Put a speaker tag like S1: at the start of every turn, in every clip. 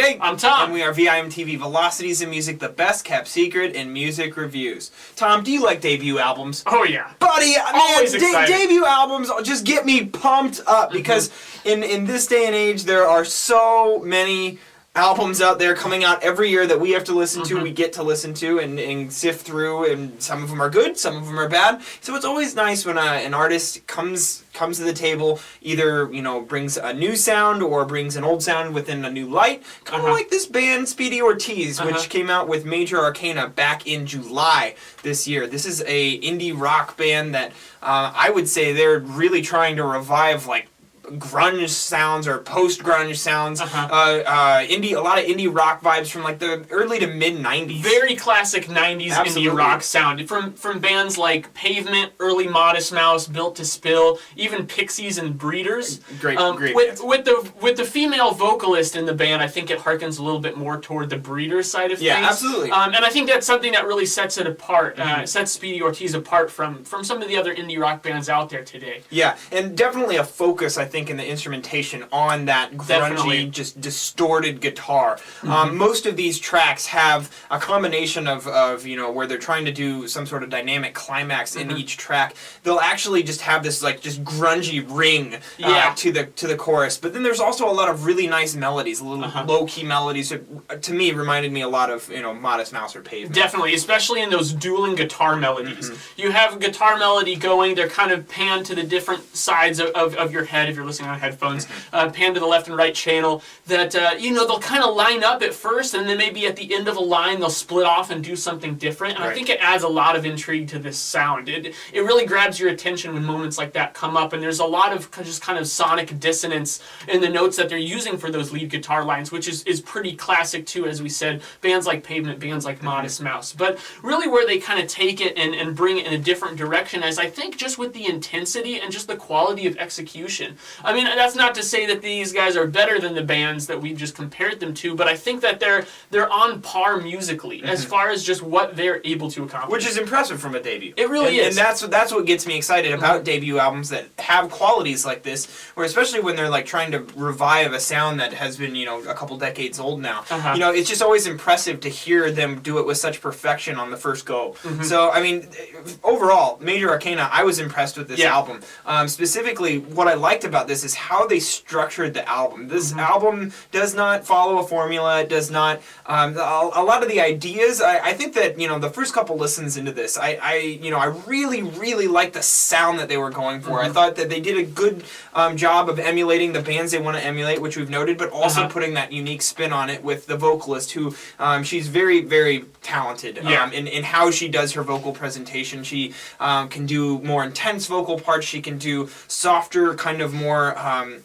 S1: Jake.
S2: I'm Tom.
S1: And we are VIMTV Velocities in Music, the best kept secret in music reviews. Tom, do you like debut albums?
S2: Oh, yeah.
S1: Buddy,
S2: Always excited.
S1: Debut albums just get me pumped up because in this day and age, there are so many albums out there coming out every year that we have to listen to, we get to listen to and sift through, and some of them are good, some of them are bad. So it's always nice when an artist comes to the table, either, you know, brings a new sound or brings an old sound within a new light. Kind of like this band, Speedy Ortiz, which came out with Major Arcana back in July this year. This is a indie rock band that I would say they're really trying to revive, like, grunge sounds or post-grunge sounds, a lot of indie rock vibes from like the early to mid-90s.
S2: Very classic 90s indie rock sound. From bands like Pavement, early Modest Mouse, Built to Spill, even Pixies and Breeders.
S1: Great
S2: with the female vocalist in the band, I think it harkens a little bit more toward the Breeders side of things.
S1: Yeah, absolutely.
S2: And I think that's something that really sets it apart, sets Speedy Ortiz apart from some of the other indie rock bands out there today.
S1: Yeah, and definitely a focus, I think, in the instrumentation on that grungy, just distorted guitar. Most of these tracks have a combination of you know, where they're trying to do some sort of dynamic climax in each track. They'll actually just have this like just grungy ring to the chorus. But then there's also a lot of really nice melodies, little low-key melodies. That, to me, reminded me a lot of, you know, Modest Mouse or Pavement.
S2: Definitely, especially in those dueling guitar melodies. You have a guitar melody going, they're kind of panned to the different sides of your head if you're listening on headphones, pan to the left and right channel, that, you know, they'll kind of line up at first, and then maybe at the end of a line they'll split off and do something different, and I think it adds a lot of intrigue to this sound. It really grabs your attention when moments like that come up, and there's a lot of just kind of sonic dissonance in the notes that they're using for those lead guitar lines, which is pretty classic too, as we said, bands like Pavement, bands like Modest Mouse. But really where they kind of take it and bring it in a different direction is, I think, just with the intensity and just the quality of execution. I mean, that's not to say that these guys are better than the bands that we've just compared them to, but I think that they're on par musically as far as just what they're able to accomplish.
S1: Which is impressive from a debut.
S2: It really is.
S1: And that's what gets me excited about debut albums that have qualities like this, where especially when they're like trying to revive a sound that has been, you know, a couple decades old now. You know, it's just always impressive to hear them do it with such perfection on the first go. So, I mean, overall, Major Arcana, I was impressed with this album. Specifically, what I liked about this is how they structured the album. This album does not follow a formula. It does not. A lot of the ideas, I think that, you know, the first couple listens into this, I really liked the sound that they were going for. I thought that they did a good job of emulating the bands they want to emulate, which we've noted, but also putting that unique spin on it with the vocalist, who she's very, very talented in how she does her vocal presentation. She can do more intense vocal parts. She can do softer, kind of more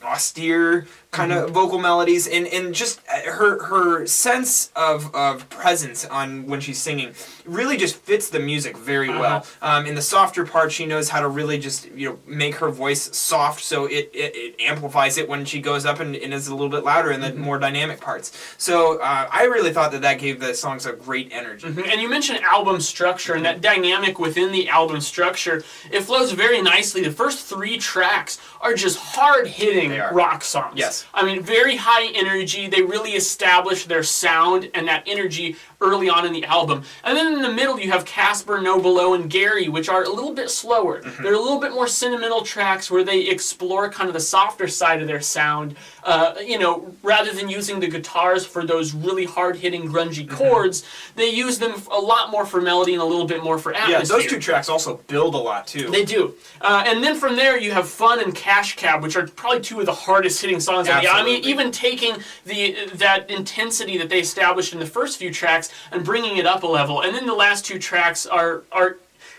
S1: austere kind of vocal melodies, and just her sense of presence on when she's singing really just fits the music very well. In the softer part, she knows how to really just, you know, make her voice soft, so it amplifies it when she goes up and is a little bit louder in the more dynamic parts. So I really thought that gave the songs a great energy.
S2: And you mentioned album structure, and that dynamic within the album structure, it flows very nicely. The first 3 tracks are just hard-hitting rock songs.
S1: Yes.
S2: I mean, very high energy. They really establish their sound and that energy early on in the album. And then in the middle, you have Casper, No Below, and Gary, which are a little bit slower. They're a little bit more sentimental tracks where they explore kind of the softer side of their sound, you know, rather than using the guitars for those really hard-hitting, grungy chords, they use them a lot more for melody and a little bit more for atmosphere.
S1: Yeah, those 2 tracks also build a lot, too.
S2: They do. And then from there, you have Fun and Cash Cab, which are probably 2 of the hardest-hitting songs on the album. I mean, even taking that intensity that they established in the first few tracks and bringing it up a level. And then the last 2 tracks are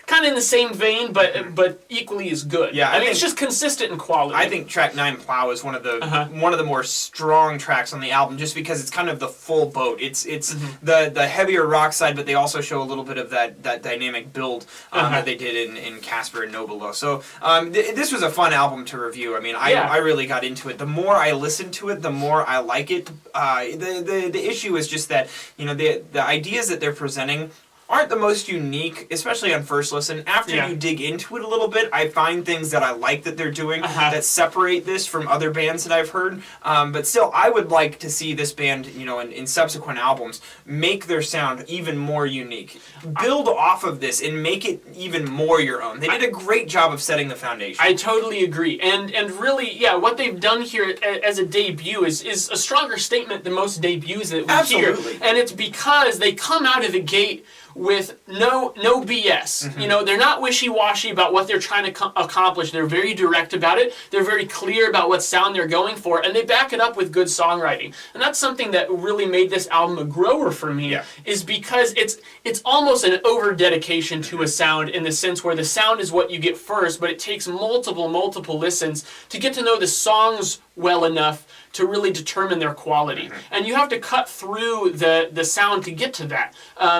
S2: kind of in the same vein, but equally as good.
S1: Yeah,
S2: I mean, it's just consistent in quality.
S1: I think track 9, Plough, is one of the more strong tracks on the album, just because it's kind of the full boat. It's the heavier rock side, but they also show a little bit of that dynamic build that they did in Casper and No Below. So this was a fun album to review. I mean, I really got into it. The more I listen to it, the more I like it. The issue is just that, you know, the ideas that they're presenting aren't the most unique, especially on first listen. After you dig into it a little bit, I find things that I like that they're doing that separate this from other bands that I've heard. But still, I would like to see this band, you know, in subsequent albums, make their sound even more unique. Build off of this and make it even more your own. They did a great job of setting the foundation.
S2: I totally agree. And really, yeah, what they've done here as a debut is a stronger statement than most debuts that we hear. And it's because they come out of the gate with no BS. You know, they're not wishy-washy about what they're trying to accomplish. They're very direct about it. They're very clear about what sound they're going for, and they back it up with good songwriting. And that's something that really made this album a grower for me, is because it's almost an over-dedication to a sound, in the sense where the sound is what you get first, but it takes multiple listens to get to know the songs well enough to really determine their quality. And you have to cut through the sound to get to that,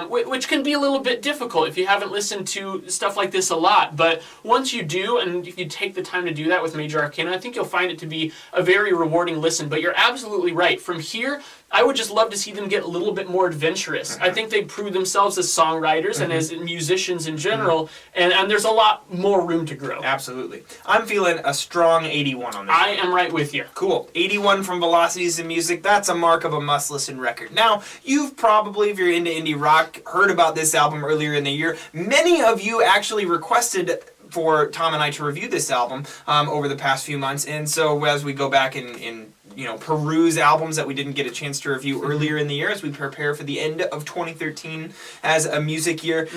S2: which can be a little bit difficult if you haven't listened to stuff like this a lot. But once you do, and if you take the time to do that with Major Arcana, I think you'll find it to be a very rewarding listen. But you're absolutely right. From here, I would just love to see them get a little bit more adventurous. I think they prove themselves as songwriters and as musicians in general, and there's a lot more room to grow.
S1: Absolutely. I'm feeling a strong 81 on this.
S2: I am right with you.
S1: Cool. 81 from Velocities in Music. That's a mark of a must-listen record. Now, you've probably, if you're into indie rock, heard about this album earlier in the year. Many of you actually requested for Tom and I to review this album over the past few months, and so as we go back and you know, peruse albums that we didn't get a chance to review earlier in the year as we prepare for the end of 2013 as a music year.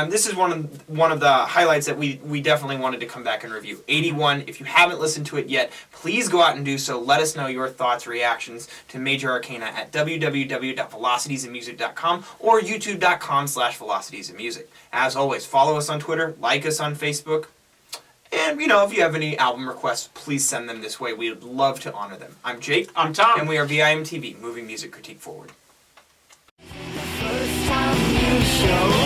S1: This is one of the highlights that we definitely wanted to come back and review. 81. If you haven't listened to it yet, please go out and do so. Let us know your thoughts, reactions to Major Arcana at www.velocitiesandmusic.com or youtube.com/velocitiesandmusic. As always, follow us on Twitter, like us on Facebook. And, you know, if you have any album requests, please send them this way. We would love to honor them. I'm Jake.
S2: I'm Tom.
S1: And we are VIMTV, moving music critique forward.
S3: The first time you show